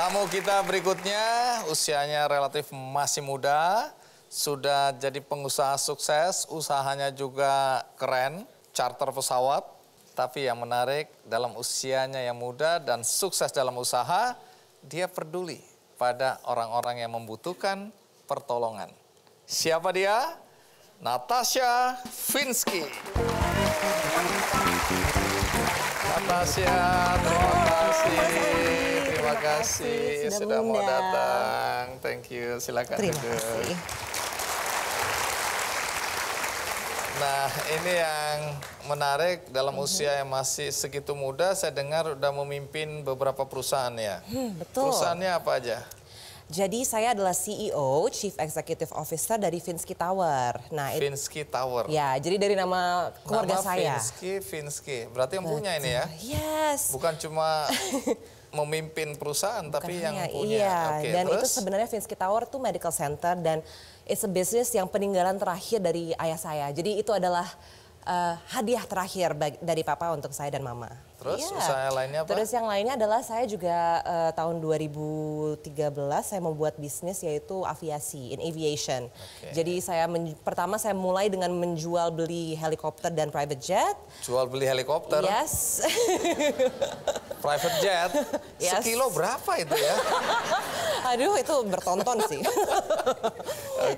Tamu kita berikutnya usianya relatif masih muda, sudah jadi pengusaha sukses, usahanya juga keren, charter pesawat. Tapi yang menarik dalam usianya yang muda dan sukses dalam usaha, dia peduli pada orang-orang yang membutuhkan pertolongan. Siapa dia? Natasha Finsky. Natasha, terima kasih sudah mau datang. Thank you, silakan duduk. Nah, ini yang menarik dalam usia yang masih segitu muda, saya dengar udah memimpin beberapa perusahaan ya. Betul. Perusahaannya apa aja? Jadi saya adalah CEO, Chief Executive Officer dari Finsky Tower. Nah, Finsky Tower. Ya, jadi dari nama keluarga saya. Finsky. Berarti yang punya ini ya? Yes. Bukan cuma memimpin perusahaan, tapi yang punya. Iya, Oke, dan terus? itu sebenarnya Finsky Tower itu medical center dan it's a business yang peninggalan terakhir dari ayah saya. Jadi itu adalah hadiah terakhir dari papa untuk saya dan mama. Terus usaha lainnya apa? Terus yang lainnya adalah saya juga tahun 2013 saya membuat bisnis yaitu aviasi, in aviation. Jadi pertama saya mulai dengan menjual beli helikopter dan private jet. Jual beli helikopter? Yes. Private jet? Yes. Sekilo berapa itu ya? Aduh, itu bertonton sih.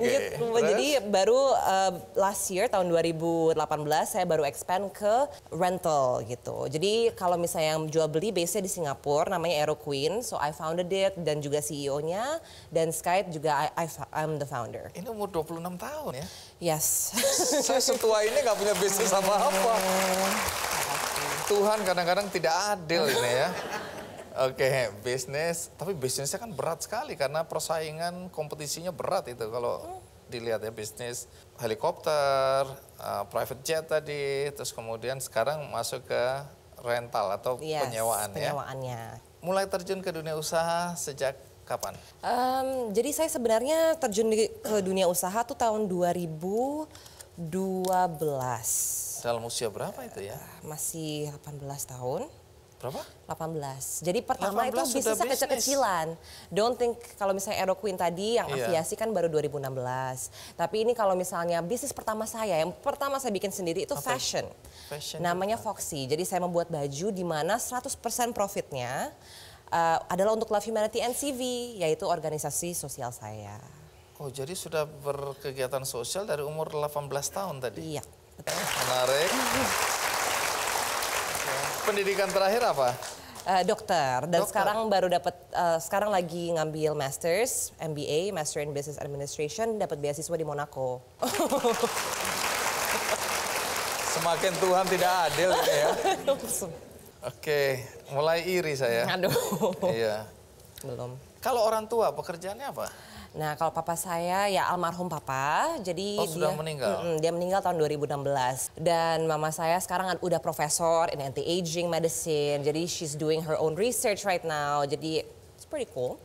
Gitu. Jadi baru last year tahun 2018 saya baru expand ke rental gitu. Jadi kalau misalnya yang jual beli base-nya di Singapura namanya Aero Queen, so I founded it dan juga CEO-nya dan Skype juga I'm the founder. Ini umur 26 tahun ya? Yes. Saya setua ini nggak punya bisnis apa-apa. Tuhan kadang-kadang tidak adil ini ya. Oke, bisnis, tapi bisnisnya kan berat sekali karena persaingan kompetisinya berat itu kalau dilihat ya, bisnis helikopter, private jet tadi, terus kemudian sekarang masuk ke rental atau penyewaan ya. Penyewaannya. Mulai terjun ke dunia usaha sejak kapan? Jadi saya sebenarnya terjun ke dunia usaha tuh tahun 2012. Dalam usia berapa itu ya? Masih 18 tahun. Berapa? 18. Jadi pertama itu bisnisnya kecil-kecilan. Don't think kalau misalnya Aero Queen tadi yang aviasi kan baru 2016. Tapi ini kalau misalnya bisnis pertama saya, yang pertama saya bikin sendiri itu fashion. Namanya Foxy. Jadi saya membuat baju di mana 100% profitnya adalah untuk Love Humanity NCV, yaitu organisasi sosial saya. Oh, jadi sudah berkegiatan sosial dari umur 18 tahun tadi? Iya, betul. Menarik. Pendidikan terakhir apa? Dokter. Dan sekarang baru dapat, sekarang lagi ngambil Masters, MBA, Master in Business Administration, dapat beasiswa di Monaco. Semakin Tuhan tidak adil ya. Oke, mulai iri saya. Aduh. Iya. Belum. Kalau orang tua pekerjaannya apa? Nah, kalau papa saya ya almarhum papa, jadi sudah meninggal? Dia meninggal tahun 2016. Dan mama saya sekarang udah profesor in anti-aging medicine, jadi she's doing her own research right now, jadi it's pretty cool.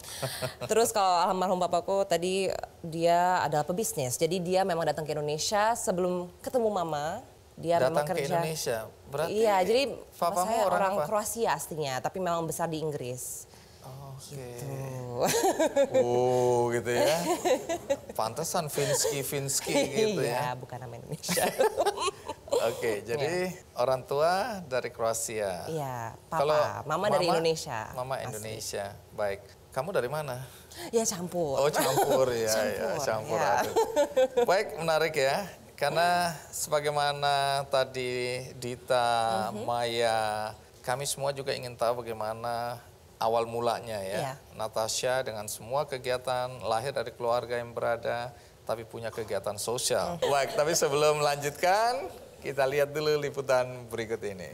Terus kalau almarhum papaku tadi dia adalah pebisnis, jadi dia memang datang ke Indonesia sebelum ketemu mama. Dia datang memang kerja ke Indonesia? Berarti iya, jadi papa saya orang apa? Kroasia aslinya, tapi memang besar di Inggris. Oke. Gitu. Gitu ya. Pantesan Finsky gitu ya. Iya, bukan nama Indonesia. Oke, jadi orang tua dari Kroasia. Iya, papa. Mama dari Indonesia. Mama Indonesia. Baik. Kamu dari mana? Ya campur. Oh, campur ya. Campur. Ya. Baik, menarik ya. Karena sebagaimana tadi Dita, Maya, kami semua juga ingin tahu bagaimana awal mulanya ya. Natasha dengan semua kegiatan lahir dari keluarga yang berada, tapi punya kegiatan sosial. Baik, tapi sebelum melanjutkan, kita lihat dulu liputan berikut ini.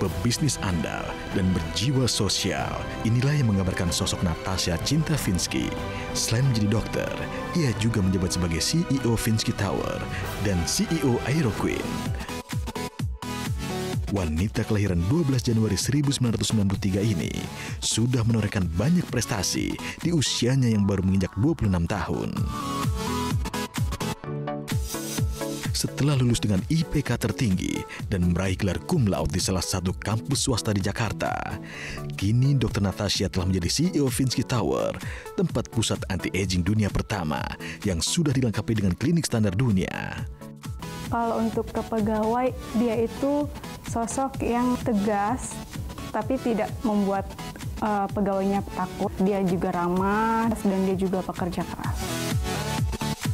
Pebisnis andal dan berjiwa sosial, inilah yang menggambarkan sosok Natasha Cinta Finsky. Selain menjadi dokter, ia juga menjabat sebagai CEO Finsky Tower dan CEO Aero Queen. Wanita kelahiran 12 Januari 1993 ini sudah menorehkan banyak prestasi di usianya yang baru menginjak 26 tahun. Setelah lulus dengan IPK tertinggi dan meraih gelar cum laude di salah satu kampus swasta di Jakarta, kini Dr. Natasha telah menjadi CEO Finsky Tower, tempat pusat anti-aging dunia pertama yang sudah dilengkapi dengan klinik standar dunia. Kalau untuk ke pegawai, dia itu sosok yang tegas, tapi tidak membuat pegawainya takut. Dia juga ramah dan dia juga pekerja keras.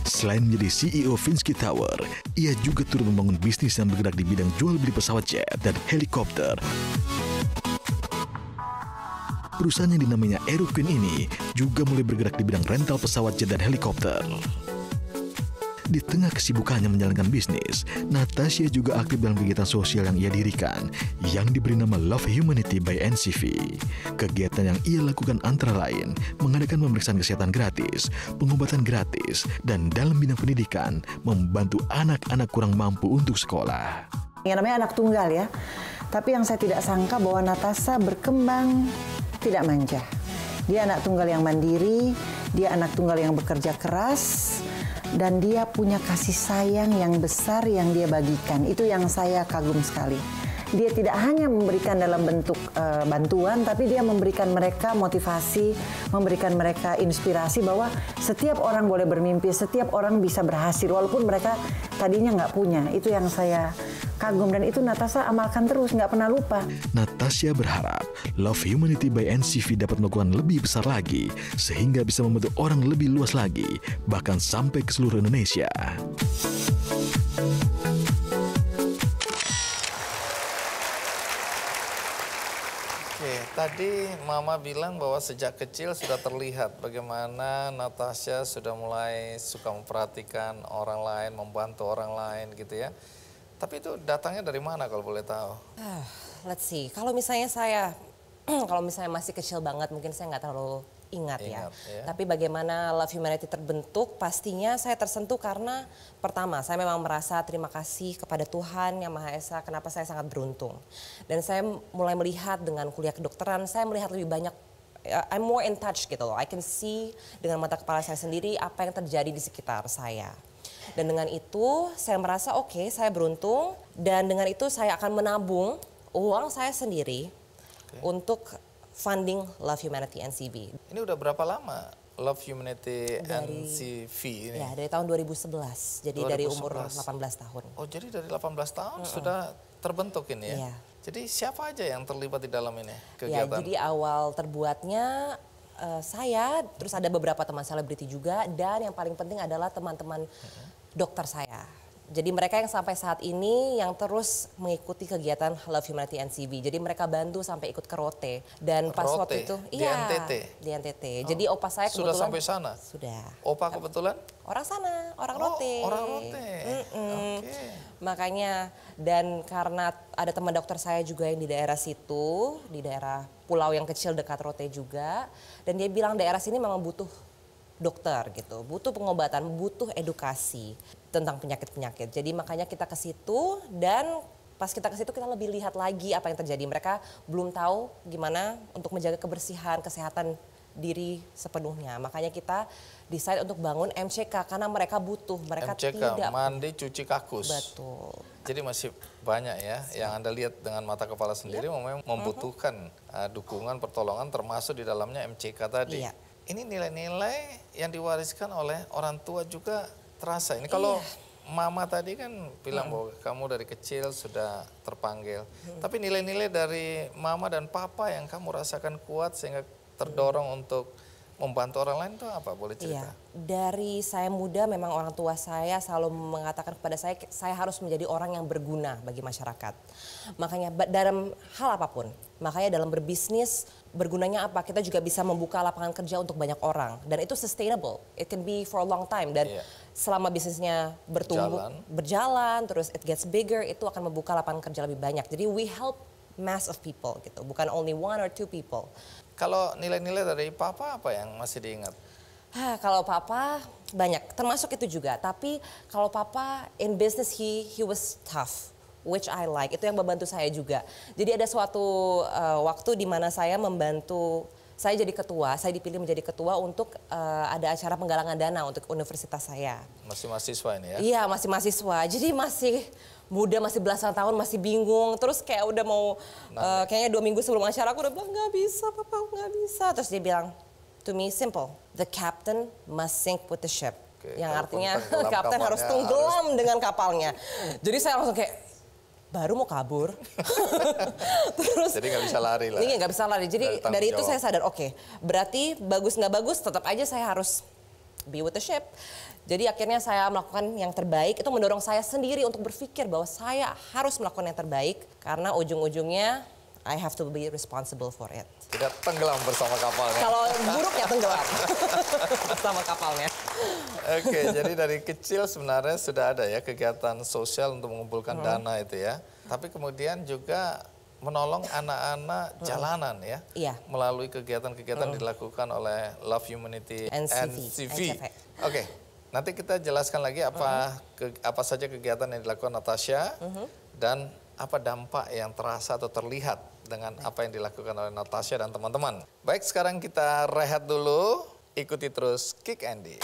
Selain menjadi CEO Finsky Tower, ia juga turut membangun bisnis yang bergerak di bidang jual beli pesawat jet dan helikopter. Perusahaan yang dinamainya Aeroqueen ini juga mulai bergerak di bidang rental pesawat jet dan helikopter. Di tengah kesibukannya menjalankan bisnis, Natasha juga aktif dalam kegiatan sosial yang ia dirikan, yang diberi nama Love Humanity by NCV. Kegiatan yang ia lakukan antara lain, mengadakan pemeriksaan kesehatan gratis, pengobatan gratis, dan dalam bidang pendidikan, membantu anak-anak kurang mampu untuk sekolah. Yang namanya anak tunggal ya, tapi yang saya tidak sangka bahwa Natasha berkembang tidak manja. Dia anak tunggal yang mandiri, dia anak tunggal yang bekerja keras, dan dia punya kasih sayang yang besar yang dia bagikan. Itu yang saya kagum sekali. Dia tidak hanya memberikan dalam bentuk bantuan, tapi dia memberikan mereka motivasi, memberikan mereka inspirasi bahwa setiap orang boleh bermimpi, setiap orang bisa berhasil, walaupun mereka tadinya nggak punya. Itu yang saya kagum, dan itu Natasha amalkan terus, nggak pernah lupa. Natasha berharap Love Humanity by NCV dapat melakukan lebih besar lagi, sehingga bisa membantu orang lebih luas lagi, bahkan sampai ke seluruh Indonesia. Oke, tadi Mama bilang bahwa sejak kecil sudah terlihat bagaimana Natasha sudah mulai suka memperhatikan orang lain, membantu orang lain gitu ya. Tapi itu datangnya dari mana kalau boleh tahu? Let's see, kalau misalnya saya, kalau misalnya masih kecil banget mungkin saya nggak terlalu ingat ya. Tapi bagaimana Love Humanity terbentuk, pastinya saya tersentuh karena pertama saya memang merasa terima kasih kepada Tuhan Yang Maha Esa kenapa saya sangat beruntung. Dan saya mulai melihat dengan kuliah kedokteran, saya melihat lebih banyak, I'm more in touch gitu loh. I can see dengan mata kepala saya sendiri apa yang terjadi di sekitar saya. Dan dengan itu saya merasa oke, saya beruntung, dan dengan itu saya akan menabung uang saya sendiri untuk funding Love Humanity NCV. Ini udah berapa lama Love Humanity NCV ini? Ya, dari tahun 2011, jadi 2011. Dari umur 18 tahun. Oh, jadi dari 18 tahun sudah terbentuk ini ya? Jadi siapa aja yang terlibat di dalam ini kegiatan? Ya, jadi awal terbuatnya saya, terus ada beberapa teman selebriti juga, dan yang paling penting adalah teman-teman dokter saya. Jadi mereka yang sampai saat ini yang terus mengikuti kegiatan Love Humanity NCV. Jadi mereka bantu sampai ikut ke Rote. Dan pas waktu itu, di NTT? Di NTT. Jadi opa saya kebetulan. Sudah sampai sana? Sudah. Opa kebetulan? Orang sana, orang Rote. Orang Rote. Makanya, dan karena ada teman dokter saya juga yang di daerah situ, di daerah pulau yang kecil dekat Rote juga. Dan dia bilang daerah sini memang butuh dokter gitu, butuh pengobatan, butuh edukasi tentang penyakit-penyakit. Jadi makanya kita ke situ, dan pas kita ke situ kita lebih lihat lagi apa yang terjadi. Mereka belum tahu gimana untuk menjaga kebersihan, kesehatan diri sepenuhnya. Makanya kita decide untuk bangun MCK karena mereka butuh, mereka MCK, tidak mandi cuci kakus. Betul. Jadi masih banyak ya yang Anda lihat dengan mata kepala sendiri memang membutuhkan dukungan, pertolongan, termasuk di dalamnya MCK tadi. Ini nilai-nilai yang diwariskan oleh orang tua juga terasa. Ini kalau Mama tadi kan bilang bahwa kamu dari kecil sudah terpanggil. Tapi nilai-nilai dari Mama dan Papa yang kamu rasakan kuat sehingga terdorong untuk membantu orang lain itu apa? Boleh cerita? Dari saya muda memang orang tua saya selalu mengatakan kepada saya harus menjadi orang yang berguna bagi masyarakat. Makanya dalam hal apapun, makanya dalam berbisnis, bergunanya apa? Kita juga bisa membuka lapangan kerja untuk banyak orang. Dan itu sustainable, it can be for a long time. Dan selama bisnisnya bertumbuh, berjalan, terus it gets bigger, itu akan membuka lapangan kerja lebih banyak. Jadi we help mass of people gitu, bukan only one or two people. Kalau nilai-nilai dari Papa apa yang masih diingat? Kalau Papa banyak, termasuk itu juga. Tapi kalau Papa in business he was tough. which I like. Itu yang membantu saya juga. Jadi ada suatu waktu di mana saya membantu, saya jadi ketua, saya dipilih menjadi ketua untuk ada acara penggalangan dana untuk universitas saya. Masih mahasiswa ini ya? Iya, masih mahasiswa. Jadi masih muda, masih belasan tahun, masih bingung. Terus kayak udah mau, kayaknya 2 minggu sebelum acara aku udah bilang, nggak bisa Papa, nggak bisa. Terus dia bilang, to me simple, the captain must sink with the ship. Yang artinya kapten harus tenggelam dengan kapalnya. Jadi saya langsung kayak, baru mau kabur. Terus, jadi nggak bisa lari lah. Iya, nggak bisa lari. Jadi dari itu saya sadar, oke, berarti bagus nggak bagus, tetap aja saya harus be with the ship. Jadi akhirnya saya melakukan yang terbaik, itu mendorong saya sendiri untuk berpikir bahwa saya harus melakukan yang terbaik, karena ujung-ujungnya I have to be responsible for it. Tidak tenggelam bersama kapalnya. Kalau buruknya tenggelam bersama kapalnya. Oke, jadi dari kecil sebenarnya sudah ada ya kegiatan sosial untuk mengumpulkan dana itu ya. Tapi kemudian juga menolong anak-anak jalanan ya. Iya. Melalui kegiatan-kegiatan dilakukan oleh Love Humanity NCV. Oke, nanti kita jelaskan lagi apa saja kegiatan yang dilakukan Natasha dan apa dampak yang terasa atau terlihat dengan apa yang dilakukan oleh Natasha dan teman-teman. Baik, sekarang kita rehat dulu, ikuti terus Kick Andy.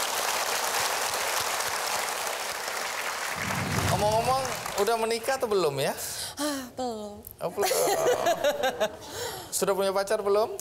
Ngomong-ngomong, udah menikah atau belum ya? Belum. Oh, belum. Sudah punya pacar belum?